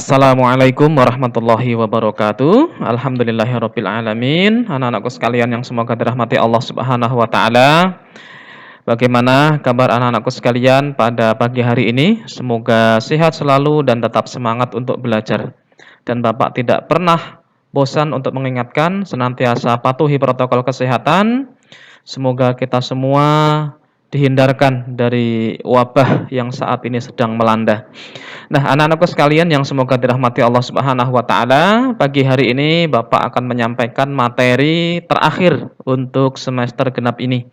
Assalamualaikum warahmatullahi wabarakatuh. Alhamdulillahirabbil alamin. Anak-anakku sekalian yang semoga dirahmati Allah Subhanahu wa taala. Bagaimana kabar anak-anakku sekalian pada pagi hari ini? Semoga sehat selalu dan tetap semangat untuk belajar. Dan Bapak tidak pernah bosan untuk mengingatkan senantiasa patuhi protokol kesehatan. Semoga kita semua dihindarkan dari wabah yang saat ini sedang melanda. Nah, anak-anakku sekalian yang semoga dirahmati Allah Subhanahu wa taala, pagi hari ini Bapak akan menyampaikan materi terakhir untuk semester genap ini.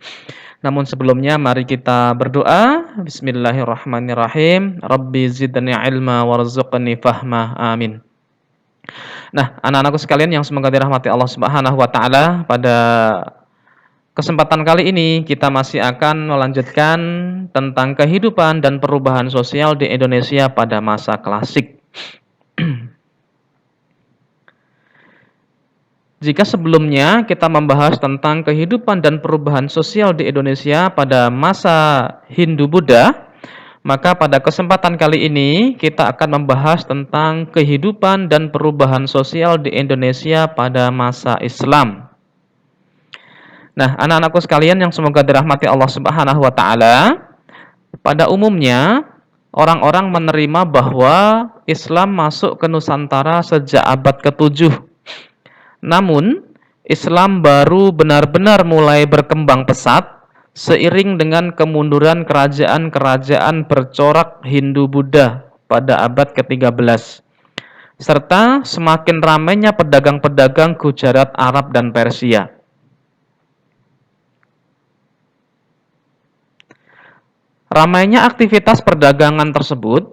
Namun sebelumnya mari kita berdoa. Bismillahirrahmanirrahim. Rabbi zidni ilma warzuqni fahma. Amin. Nah, anak-anakku sekalian yang semoga dirahmati Allah Subhanahu wa taala, pada kesempatan kali ini kita masih akan melanjutkan tentang kehidupan dan perubahan sosial di Indonesia pada masa klasik. Jika sebelumnya kita membahas tentang kehidupan dan perubahan sosial di Indonesia pada masa Hindu-Buddha, maka pada kesempatan kali ini kita akan membahas tentang kehidupan dan perubahan sosial di Indonesia pada masa Islam. Nah, anak-anakku sekalian yang semoga dirahmati Allah Subhanahu wa taala, pada umumnya orang-orang menerima bahwa Islam masuk ke Nusantara sejak abad ke-7. Namun, Islam baru benar-benar mulai berkembang pesat seiring dengan kemunduran kerajaan-kerajaan bercorak Hindu-Buddha pada abad ke-13, serta semakin ramainya pedagang-pedagang Gujarat, Arab, dan Persia. Ramainya aktivitas perdagangan tersebut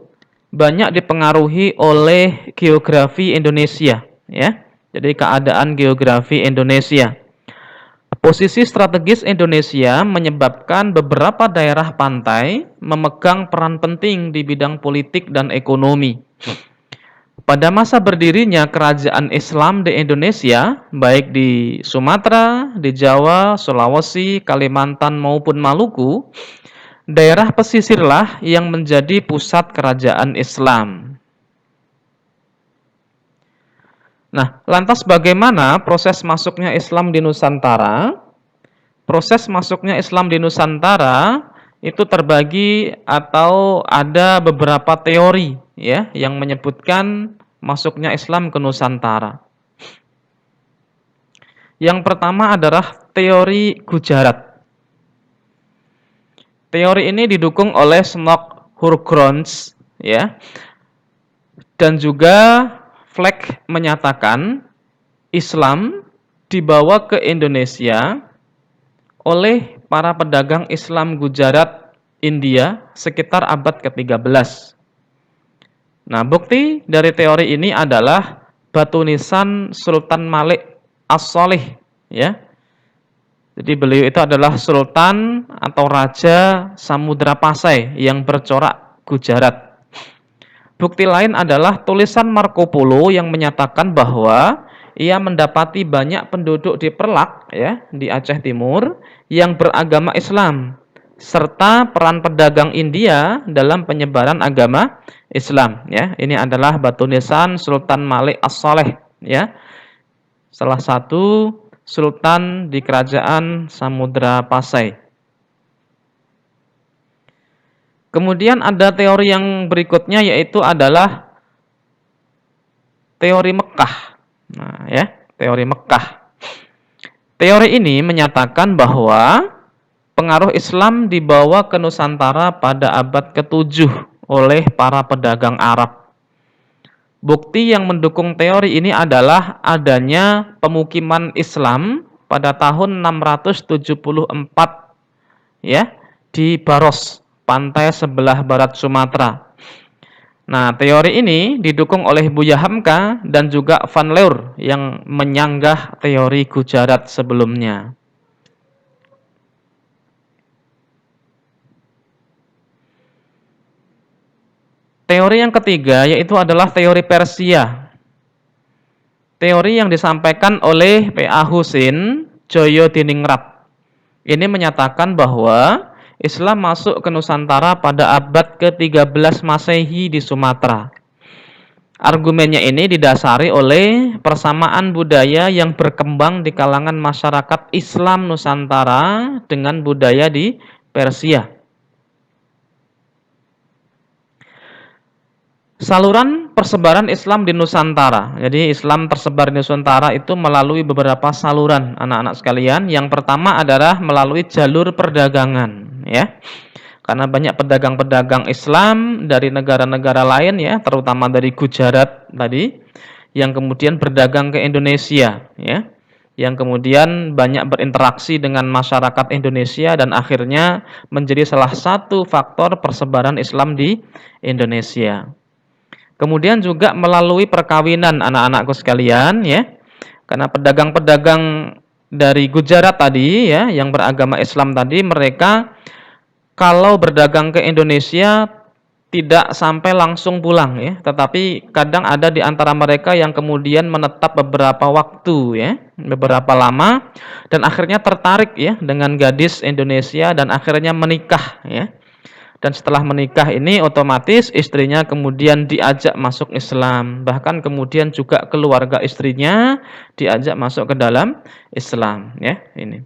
banyak dipengaruhi oleh geografi Indonesia, ya. Jadi keadaan geografi Indonesia. Posisi strategis Indonesia menyebabkan beberapa daerah pantai memegang peran penting di bidang politik dan ekonomi. Pada masa berdirinya kerajaan Islam di Indonesia, baik di Sumatera, di Jawa, Sulawesi, Kalimantan maupun Maluku, daerah pesisirlah yang menjadi pusat kerajaan Islam. Nah, lantas bagaimana proses masuknya Islam di Nusantara? Proses masuknya Islam di Nusantara itu terbagi atau ada beberapa teori, ya, yang menyebutkan masuknya Islam ke Nusantara. Yang pertama adalah teori Gujarat. Teori ini didukung oleh Snock Hurgrons, ya. Dan juga Fleck menyatakan Islam dibawa ke Indonesia oleh para pedagang Islam Gujarat, India sekitar abad ke-13. Nah, bukti dari teori ini adalah batu nisan Sultan Malik As-Shalih, ya. Jadi beliau itu adalah sultan atau raja Samudra Pasai yang bercorak Gujarat. Bukti lain adalah tulisan Marco Polo yang menyatakan bahwa ia mendapati banyak penduduk di Perlak, ya, di Aceh Timur yang beragama Islam, serta peran pedagang India dalam penyebaran agama Islam, ya. Ini adalah batu nisan Sultan Malik As-Shalih, ya. Salah satu sultan di kerajaan Samudra Pasai. Kemudian ada teori yang berikutnya, yaitu adalah teori Mekah. Nah, ya, teori Mekah. Teori ini menyatakan bahwa pengaruh Islam dibawa ke Nusantara pada abad ke-7 oleh para pedagang Arab. Bukti yang mendukung teori ini adalah adanya pemukiman Islam pada tahun 674, ya, di Baros, pantai sebelah barat Sumatera. Nah, teori ini didukung oleh Buya Hamka dan juga Van Leur yang menyanggah teori Gujarat sebelumnya. Teori yang ketiga yaitu adalah teori Persia. Teori yang disampaikan oleh P.A. Husin Joyodiningrat. Ini menyatakan bahwa Islam masuk ke Nusantara pada abad ke-13 Masehi di Sumatera. Argumennya ini didasari oleh persamaan budaya yang berkembang di kalangan masyarakat Islam Nusantara dengan budaya di Persia. Saluran persebaran Islam di Nusantara. Jadi Islam tersebar di Nusantara itu melalui beberapa saluran, anak-anak sekalian. Yang pertama adalah melalui jalur perdagangan, ya. Karena banyak pedagang-pedagang Islam dari negara-negara lain, ya, terutama dari Gujarat tadi, yang kemudian berdagang ke Indonesia, ya. Yang kemudian banyak berinteraksi dengan masyarakat Indonesia dan akhirnya menjadi salah satu faktor persebaran Islam di Indonesia. Kemudian juga melalui perkawinan, anak-anakku sekalian, ya. Karena pedagang-pedagang dari Gujarat tadi, ya, yang beragama Islam tadi, mereka kalau berdagang ke Indonesia tidak sampai langsung pulang, ya, tetapi kadang ada di antara mereka yang kemudian menetap beberapa waktu, ya, beberapa lama, dan akhirnya tertarik, ya, dengan gadis Indonesia dan akhirnya menikah, ya. Dan setelah menikah ini otomatis istrinya kemudian diajak masuk Islam. Bahkan kemudian juga keluarga istrinya diajak masuk ke dalam Islam, ya, ini.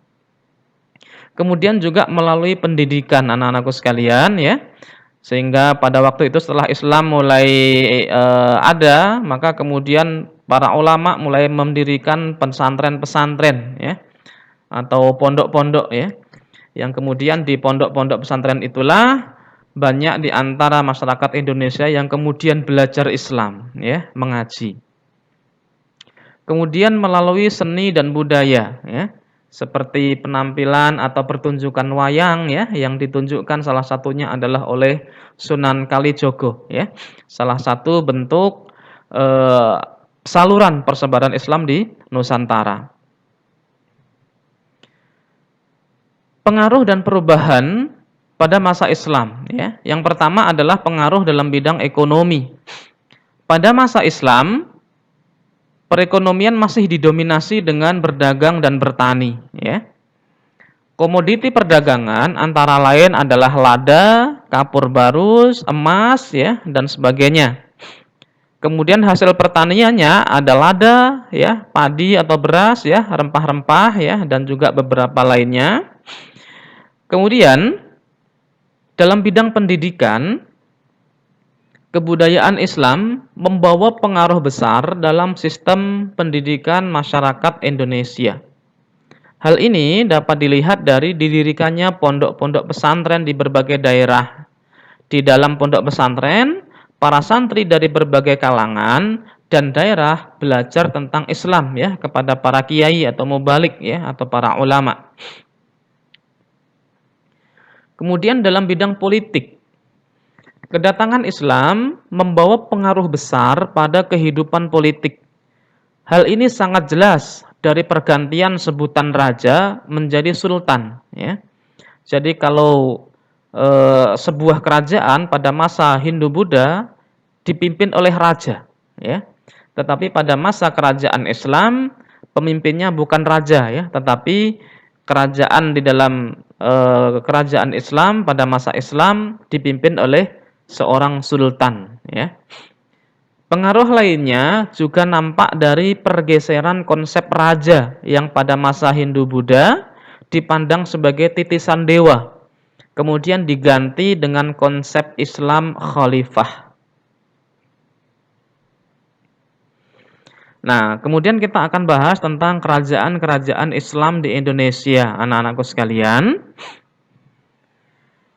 Kemudian juga melalui pendidikan, anak-anakku sekalian, ya. Sehingga pada waktu itu setelah Islam mulai ada, maka kemudian para ulama mulai mendirikan pesantren-pesantren, ya, atau pondok-pondok, ya. Yang kemudian di pondok-pondok pesantren itulah banyak di antara masyarakat Indonesia yang kemudian belajar Islam, ya, mengaji. Kemudian melalui seni dan budaya, ya, seperti penampilan atau pertunjukan wayang, ya, yang ditunjukkan salah satunya adalah oleh Sunan Kalijogo, ya, salah satu bentuk saluran persebaran Islam di Nusantara. Pengaruh dan perubahan pada masa Islam, ya. Yang pertama adalah pengaruh dalam bidang ekonomi. Pada masa Islam, perekonomian masih didominasi dengan berdagang dan bertani, ya. Komoditi perdagangan antara lain adalah lada, kapur barus, emas, ya, dan sebagainya. Kemudian hasil pertaniannya ada lada, ya, padi atau beras, ya, rempah-rempah, ya, dan juga beberapa lainnya. Kemudian dalam bidang pendidikan, kebudayaan Islam membawa pengaruh besar dalam sistem pendidikan masyarakat Indonesia. Hal ini dapat dilihat dari didirikannya pondok-pondok pesantren di berbagai daerah. Di dalam pondok pesantren, para santri dari berbagai kalangan dan daerah belajar tentang Islam, ya, kepada para kiai atau mubalik, ya, atau para ulama. Kemudian dalam bidang politik, kedatangan Islam membawa pengaruh besar pada kehidupan politik. Hal ini sangat jelas dari pergantian sebutan raja menjadi sultan, ya. Jadi kalau sebuah kerajaan pada masa Hindu-Buddha dipimpin oleh raja, ya. Tetapi pada masa kerajaan Islam pemimpinnya bukan raja, ya, tetapi kerajaan di dalam kerajaan Islam pada masa Islam dipimpin oleh seorang sultan, ya. Pengaruh lainnya juga nampak dari pergeseran konsep raja yang pada masa Hindu-Buddha dipandang sebagai titisan dewa, kemudian diganti dengan konsep Islam khalifah. Nah, kemudian kita akan bahas tentang kerajaan-kerajaan Islam di Indonesia, anak-anakku sekalian.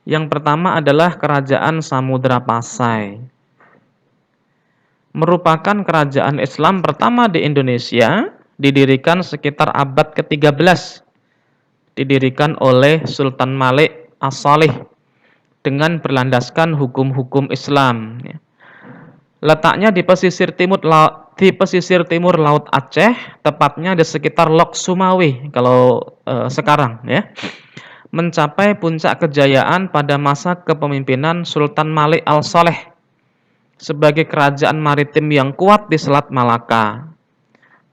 Yang pertama adalah Kerajaan Samudra Pasai. Merupakan kerajaan Islam pertama di Indonesia, didirikan sekitar abad ke-13. Didirikan oleh Sultan Malik As-Salih dengan berlandaskan hukum-hukum Islam. Letaknya di pesisir timur Laut Aceh, tepatnya di sekitar Lok Sumawe kalau sekarang, ya. Mencapai puncak kejayaan pada masa kepemimpinan Sultan Malik Al-Saleh sebagai kerajaan maritim yang kuat di Selat Malaka.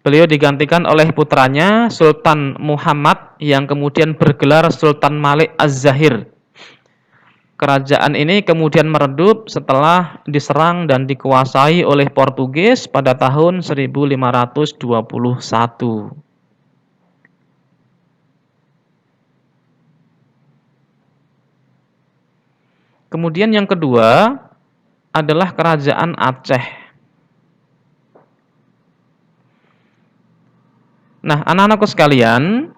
Beliau digantikan oleh putranya Sultan Muhammad yang kemudian bergelar Sultan Malik Az-Zahir. Kerajaan ini kemudian meredup setelah diserang dan dikuasai oleh Portugis pada tahun 1521. Kemudian yang kedua adalah Kerajaan Aceh. Nah, anak-anakku sekalian,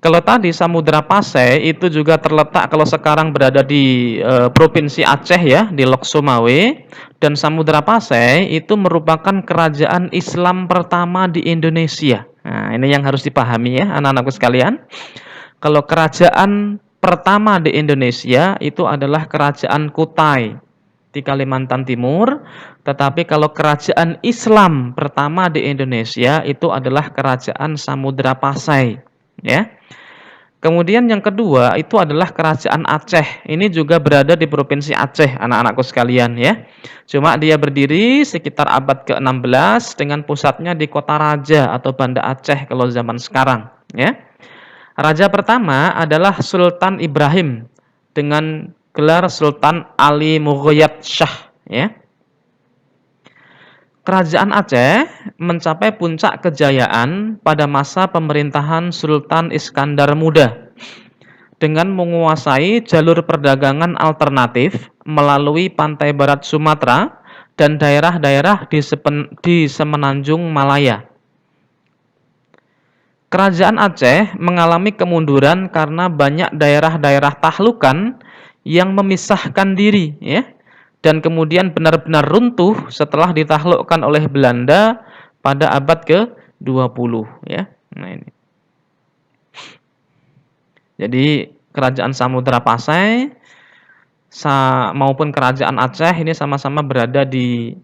kalau tadi Samudra Pasai itu juga terletak kalau sekarang berada di Provinsi Aceh ya, di Lok Sumawe, dan Samudra Pasai itu merupakan kerajaan Islam pertama di Indonesia. Nah, ini yang harus dipahami ya, anak-anakku sekalian. Kalau kerajaan pertama di Indonesia itu adalah Kerajaan Kutai di Kalimantan Timur, tetapi kalau kerajaan Islam pertama di Indonesia itu adalah Kerajaan Samudra Pasai, ya. Kemudian yang kedua itu adalah Kerajaan Aceh. Ini juga berada di Provinsi Aceh, anak-anakku sekalian ya. Cuma dia berdiri sekitar abad ke-16 dengan pusatnya di Kota Raja atau Banda Aceh kalau zaman sekarang, ya. Raja pertama adalah Sultan Ibrahim dengan gelar Sultan Ali Mughayyad Shah, ya. Kerajaan Aceh mencapai puncak kejayaan pada masa pemerintahan Sultan Iskandar Muda dengan menguasai jalur perdagangan alternatif melalui pantai barat Sumatera dan daerah-daerah di Semenanjung Malaya. Kerajaan Aceh mengalami kemunduran karena banyak daerah-daerah tahlukan yang memisahkan diri, ya, dan kemudian benar-benar runtuh setelah ditaklukkan oleh Belanda pada abad ke-20, ya. Nah, ini. Jadi Kerajaan Samudra Pasai maupun Kerajaan Aceh ini sama-sama berada di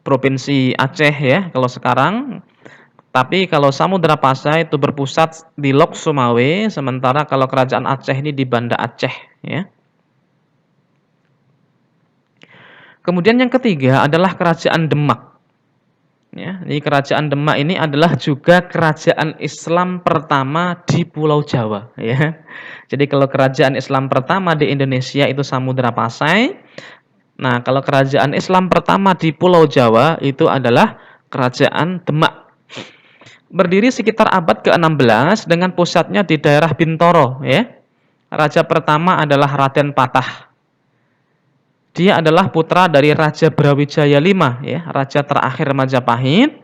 Provinsi Aceh ya kalau sekarang. Tapi kalau Samudra Pasai itu berpusat di Lok Sumawe, sementara kalau Kerajaan Aceh ini di Banda Aceh ya. Kemudian yang ketiga adalah Kerajaan Demak. Ya, ini Kerajaan Demak ini adalah juga kerajaan Islam pertama di Pulau Jawa ya. Jadi kalau kerajaan Islam pertama di Indonesia itu Samudra Pasai. Nah, kalau kerajaan Islam pertama di Pulau Jawa itu adalah Kerajaan Demak. Berdiri sekitar abad ke-16 dengan pusatnya di daerah Bintoro ya. Raja pertama adalah Raden Patah. Dia adalah putra dari Raja Brawijaya V ya, raja terakhir Majapahit.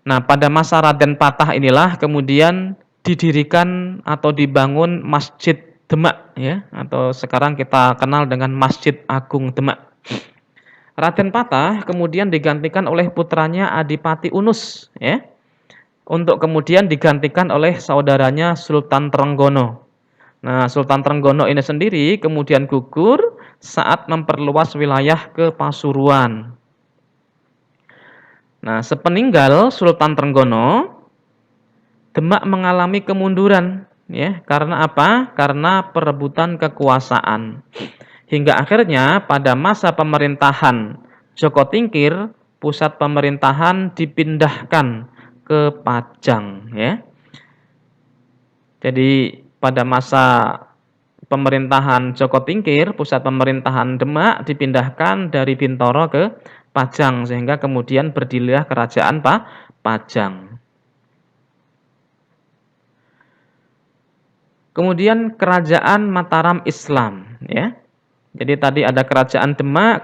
Nah, pada masa Raden Patah inilah kemudian didirikan atau dibangun Masjid Demak ya, atau sekarang kita kenal dengan Masjid Agung Demak. Raden Patah kemudian digantikan oleh putranya Adipati Unus ya. Untuk kemudian digantikan oleh saudaranya Sultan Trenggono. Nah, Sultan Trenggono ini sendiri kemudian gugur saat memperluas wilayah ke Pasuruan. Nah, sepeninggal Sultan Trenggono, Demak mengalami kemunduran, ya. Karena apa? Karena perebutan kekuasaan. Hingga akhirnya pada masa pemerintahan Joko Tingkir, pusat pemerintahan dipindahkan ke Pajang, ya. Jadi pada masa pemerintahan Joko Tingkir, pusat pemerintahan Demak dipindahkan dari Bintoro ke Pajang sehingga kemudian berdirilah Kerajaan Pajang. Kemudian Kerajaan Mataram Islam, ya. Jadi tadi ada Kerajaan Demak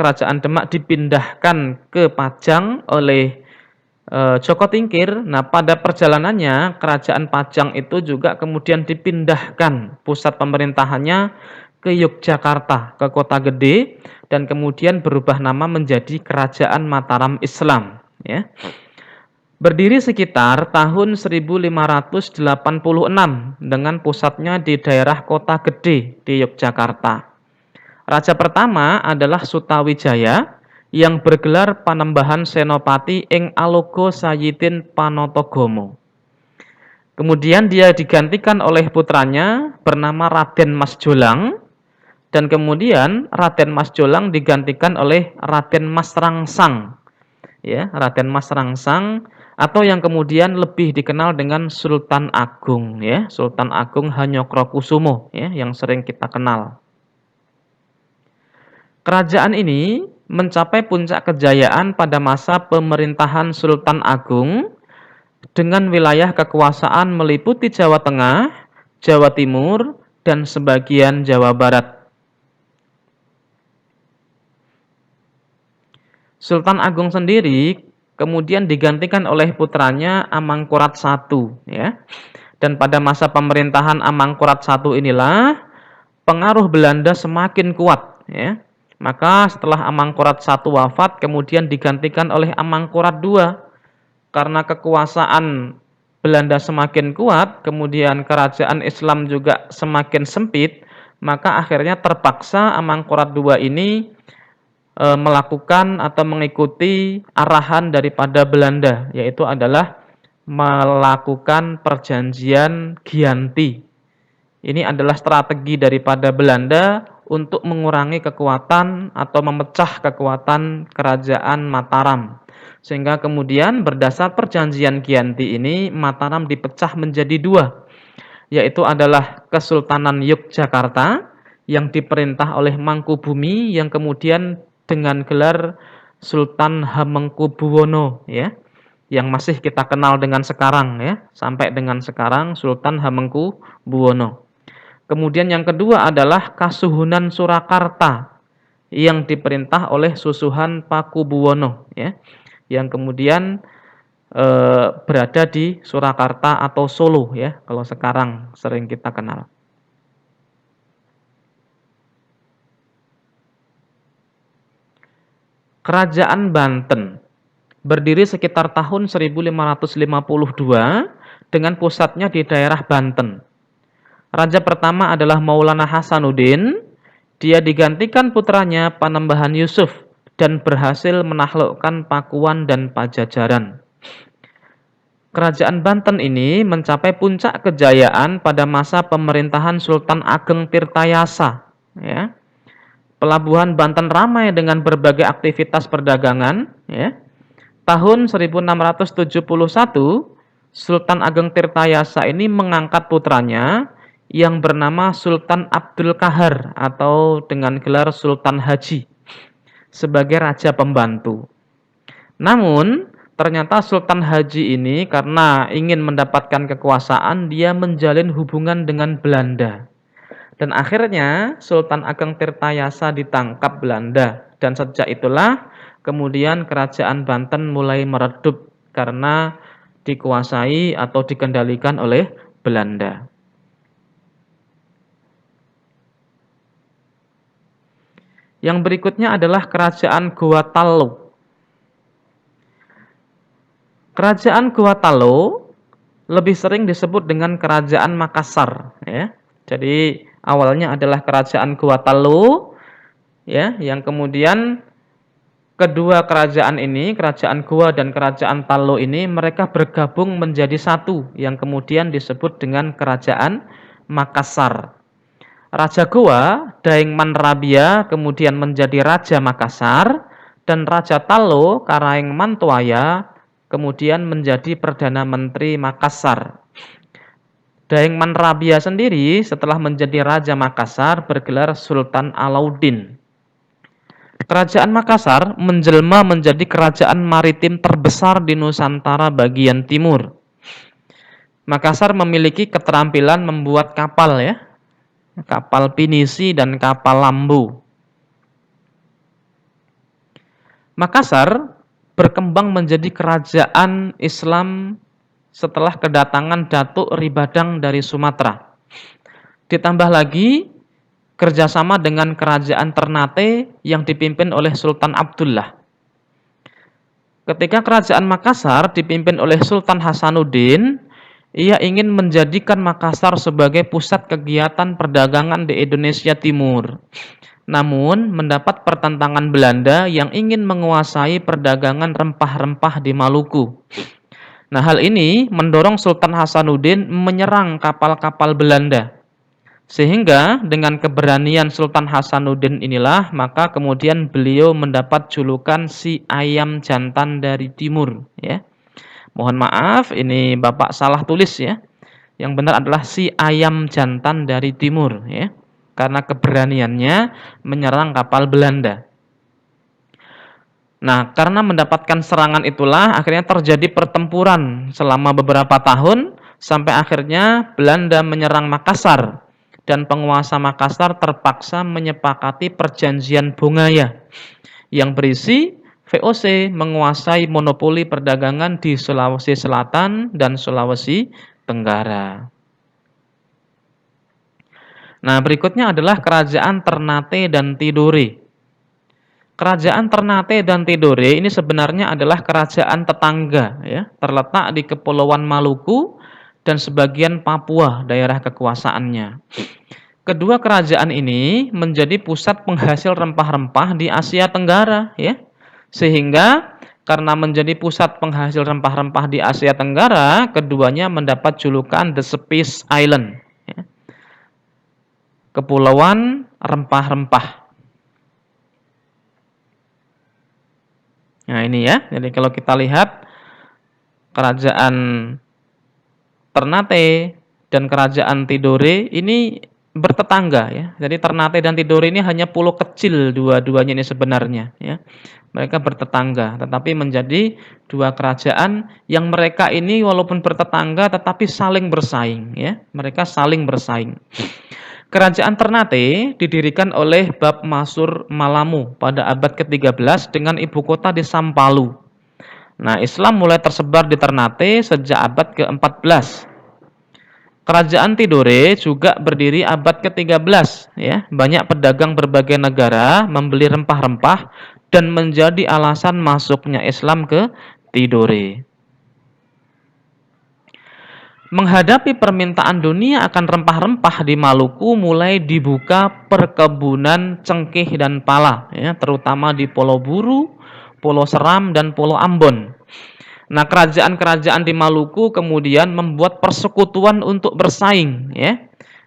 dipindahkan ke Pajang oleh Joko Tingkir. Nah, pada perjalanannya Kerajaan Pajang itu juga kemudian dipindahkan pusat pemerintahannya ke Yogyakarta, ke Kota Gede, dan kemudian berubah nama menjadi Kerajaan Mataram Islam ya. Berdiri sekitar tahun 1586 dengan pusatnya di daerah Kota Gede di Yogyakarta. Raja pertama adalah Sutawijaya yang bergelar Panembahan Senopati ing Alogo Sayidin Panotogomo. Kemudian dia digantikan oleh putranya bernama Raden Mas Jolang, dan kemudian Raden Mas Jolang digantikan oleh Raden Mas Rangsang. Ya, Raden Mas Rangsang atau yang kemudian lebih dikenal dengan Sultan Agung ya, Sultan Agung Hanyokrokusumo ya, yang sering kita kenal. Kerajaan ini mencapai puncak kejayaan pada masa pemerintahan Sultan Agung dengan wilayah kekuasaan meliputi Jawa Tengah, Jawa Timur, dan sebagian Jawa Barat. Sultan Agung sendiri kemudian digantikan oleh putranya Amangkurat I ya. Dan pada masa pemerintahan Amangkurat I inilah pengaruh Belanda semakin kuat ya. Maka setelah Amangkurat I wafat kemudian digantikan oleh Amangkurat II. Karena kekuasaan Belanda semakin kuat, kemudian kerajaan Islam juga semakin sempit, maka akhirnya terpaksa Amangkurat II ini melakukan atau mengikuti arahan daripada Belanda, yaitu adalah melakukan perjanjian Giyanti. Ini adalah strategi daripada Belanda untuk mengurangi kekuatan atau memecah kekuatan kerajaan Mataram. Sehingga kemudian berdasar perjanjian Giyanti ini Mataram dipecah menjadi dua, yaitu adalah Kesultanan Yogyakarta yang diperintah oleh Mangkubumi yang kemudian dengan gelar Sultan Hamengkubuwono ya, yang masih kita kenal dengan sekarang ya, sampai dengan sekarang Sultan Hamengkubuwono. Kemudian yang kedua adalah Kasuhunan Surakarta yang diperintah oleh Susuhan Pakubuwono ya, yang kemudian berada di Surakarta atau Solo ya, kalau sekarang sering kita kenal. Kerajaan Banten berdiri sekitar tahun 1552 dengan pusatnya di daerah Banten. Raja pertama adalah Maulana Hasanuddin. Dia digantikan putranya Panembahan Yusuf dan berhasil menaklukkan Pakuan dan Pajajaran. Kerajaan Banten ini mencapai puncak kejayaan pada masa pemerintahan Sultan Ageng Tirtayasa. Ya. Pelabuhan Banten ramai dengan berbagai aktivitas perdagangan. Ya. Tahun 1671, Sultan Ageng Tirtayasa ini mengangkat putranya yang bernama Sultan Abdul Kahar atau dengan gelar Sultan Haji sebagai raja pembantu. Namun, ternyata Sultan Haji ini karena ingin mendapatkan kekuasaan, dia menjalin hubungan dengan Belanda. Dan akhirnya Sultan Ageng Tirtayasa ditangkap Belanda. Dan sejak itulah kemudian kerajaan Banten mulai meredup karena dikuasai atau dikendalikan oleh Belanda. Yang berikutnya adalah kerajaan Gorontalo. Kerajaan Gorontalo lebih sering disebut dengan kerajaan Makassar ya. Jadi awalnya adalah kerajaan Gorontalo ya, yang kemudian kedua kerajaan ini, kerajaan Goa dan kerajaan Talo ini mereka bergabung menjadi satu yang kemudian disebut dengan kerajaan Makassar. Raja Goa, Daeng Manrabia kemudian menjadi Raja Makassar dan Raja Talo, Karaeng Mantuaya kemudian menjadi Perdana Menteri Makassar. Daeng Manrabia sendiri setelah menjadi Raja Makassar bergelar Sultan Alauddin. Kerajaan Makassar menjelma menjadi kerajaan maritim terbesar di Nusantara bagian timur. Makassar memiliki keterampilan membuat kapal ya, kapal pinisi dan kapal lambu. Makassar berkembang menjadi kerajaan Islam setelah kedatangan Datuk Ribadang dari Sumatera. Ditambah lagi kerjasama dengan kerajaan Ternate yang dipimpin oleh Sultan Abdullah. Ketika kerajaan Makassar dipimpin oleh Sultan Hasanuddin, ia ingin menjadikan Makassar sebagai pusat kegiatan perdagangan di Indonesia Timur. Namun, mendapat pertentangan Belanda yang ingin menguasai perdagangan rempah-rempah di Maluku. Nah, hal ini mendorong Sultan Hasanuddin menyerang kapal-kapal Belanda. Sehingga dengan keberanian Sultan Hasanuddin inilah, maka kemudian beliau mendapat julukan si ayam jantan dari timur. Ya. Mohon maaf, ini Bapak salah tulis ya. Yang benar adalah si ayam jantan dari timur ya. Karena keberaniannya menyerang kapal Belanda. Nah, karena mendapatkan serangan itulah akhirnya terjadi pertempuran selama beberapa tahun sampai akhirnya Belanda menyerang Makassar dan penguasa Makassar terpaksa menyepakati perjanjian Bongaya yang berisi VOC menguasai monopoli perdagangan di Sulawesi Selatan dan Sulawesi Tenggara. Nah, berikutnya adalah kerajaan Ternate dan Tidore. Kerajaan Ternate dan Tidore ini sebenarnya adalah kerajaan tetangga ya, terletak di Kepulauan Maluku dan sebagian Papua daerah kekuasaannya. Kedua kerajaan ini menjadi pusat penghasil rempah-rempah di Asia Tenggara ya. Sehingga karena menjadi pusat penghasil rempah-rempah di Asia Tenggara, keduanya mendapat julukan The Spice Island ya. Kepulauan rempah-rempah. Nah ini ya, jadi kalau kita lihat kerajaan Ternate dan kerajaan Tidore ini bertetangga ya. Jadi Ternate dan Tidore ini hanya pulau kecil dua-duanya ini sebenarnya ya. Mereka bertetangga, tetapi menjadi dua kerajaan yang mereka ini walaupun bertetangga tetapi saling bersaing ya. Mereka saling bersaing. Kerajaan Ternate didirikan oleh Bab Masur Malamu pada abad ke-13 dengan ibu kota di Sampalu. Nah, Islam mulai tersebar di Ternate sejak abad ke-14. Kerajaan Tidore juga berdiri abad ke-13 ya. Banyak pedagang berbagai negara membeli rempah-rempah dan menjadi alasan masuknya Islam ke Tidore. Menghadapi permintaan dunia akan rempah-rempah di Maluku mulai dibuka perkebunan cengkeh dan pala ya, terutama di Pulau Buru, Pulau Seram dan Pulau Ambon. Nah, kerajaan-kerajaan di Maluku kemudian membuat persekutuan untuk bersaing ya.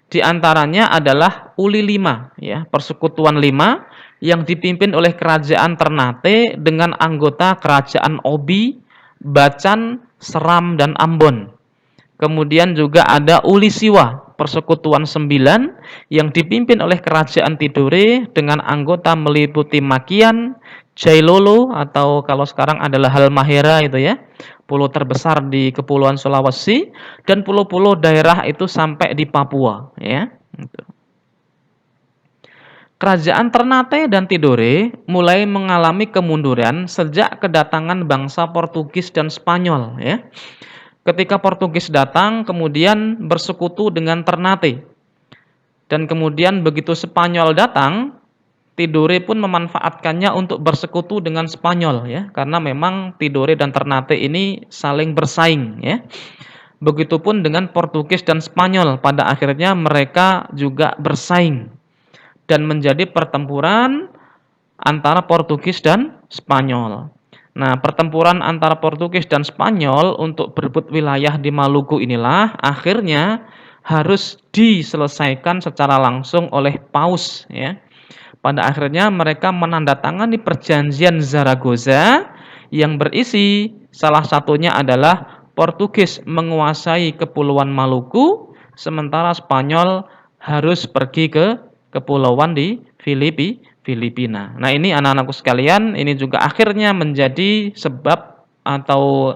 Di antaranya adalah Uli Lima ya, Persekutuan Lima yang dipimpin oleh kerajaan Ternate dengan anggota kerajaan Obi, Bacan, Seram dan Ambon. Kemudian juga ada Uli Siwa, Persekutuan 9 yang dipimpin oleh kerajaan Tidore dengan anggota meliputi Makian, Jailolo atau kalau sekarang adalah Halmahera itu ya, pulau terbesar di Kepulauan Sulawesi dan pulau-pulau daerah itu sampai di Papua ya. Kerajaan Ternate dan Tidore mulai mengalami kemunduran sejak kedatangan bangsa Portugis dan Spanyol ya. Ketika Portugis datang, kemudian bersekutu dengan Ternate. Dan kemudian begitu Spanyol datang, Tidore pun memanfaatkannya untuk bersekutu dengan Spanyol ya, karena memang Tidore dan Ternate ini saling bersaing ya. Begitupun dengan Portugis dan Spanyol, pada akhirnya mereka juga bersaing dan menjadi pertempuran antara Portugis dan Spanyol. Nah, pertempuran antara Portugis dan Spanyol untuk berebut wilayah di Maluku inilah akhirnya harus diselesaikan secara langsung oleh Paus ya. Pada akhirnya mereka menandatangani perjanjian Zaragoza yang berisi salah satunya adalah Portugis menguasai kepulauan Maluku sementara Spanyol harus pergi ke kepulauan di Filipina. Nah, ini anak-anakku sekalian, ini juga akhirnya menjadi sebab atau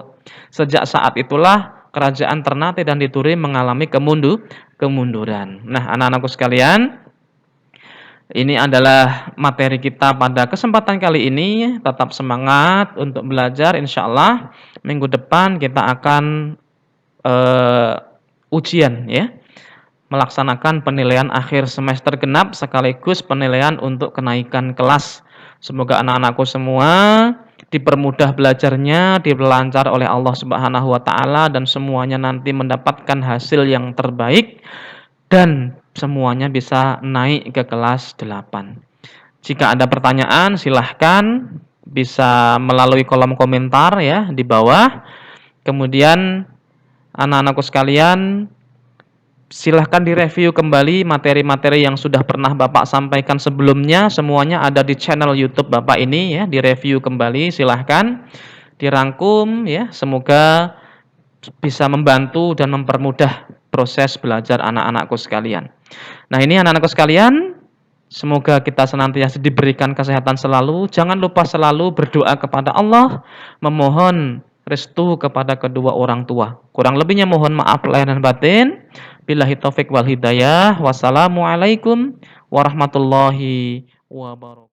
sejak saat itulah kerajaan Ternate dan Tidore mengalami kemunduran. Nah, anak-anakku sekalian, ini adalah materi kita pada kesempatan kali ini. Tetap semangat untuk belajar. Insya Allah minggu depan kita akan ujian ya. Melaksanakan penilaian akhir semester genap sekaligus penilaian untuk kenaikan kelas. Semoga anak-anakku semua dipermudah belajarnya, dilancar oleh Allah Subhanahu wa taala dan semuanya nanti mendapatkan hasil yang terbaik dan semuanya bisa naik ke kelas 8. Jika ada pertanyaan silahkan bisa melalui kolom komentar ya di bawah. Kemudian anak-anakku sekalian silahkan direview kembali materi-materi yang sudah pernah Bapak sampaikan sebelumnya. Semuanya ada di channel YouTube Bapak ini ya, direview kembali silahkan dirangkum ya. Semoga bisa membantu dan mempermudah proses belajar anak-anakku sekalian. Nah, ini anak-anakku sekalian, semoga kita senantiasa diberikan kesehatan selalu. Jangan lupa selalu berdoa kepada Allah, memohon restu kepada kedua orang tua. Kurang lebihnya mohon maaf lahir dan batin. Billahi taufik wal hidayah. Wassalamualaikum warahmatullahi wabarakatuh.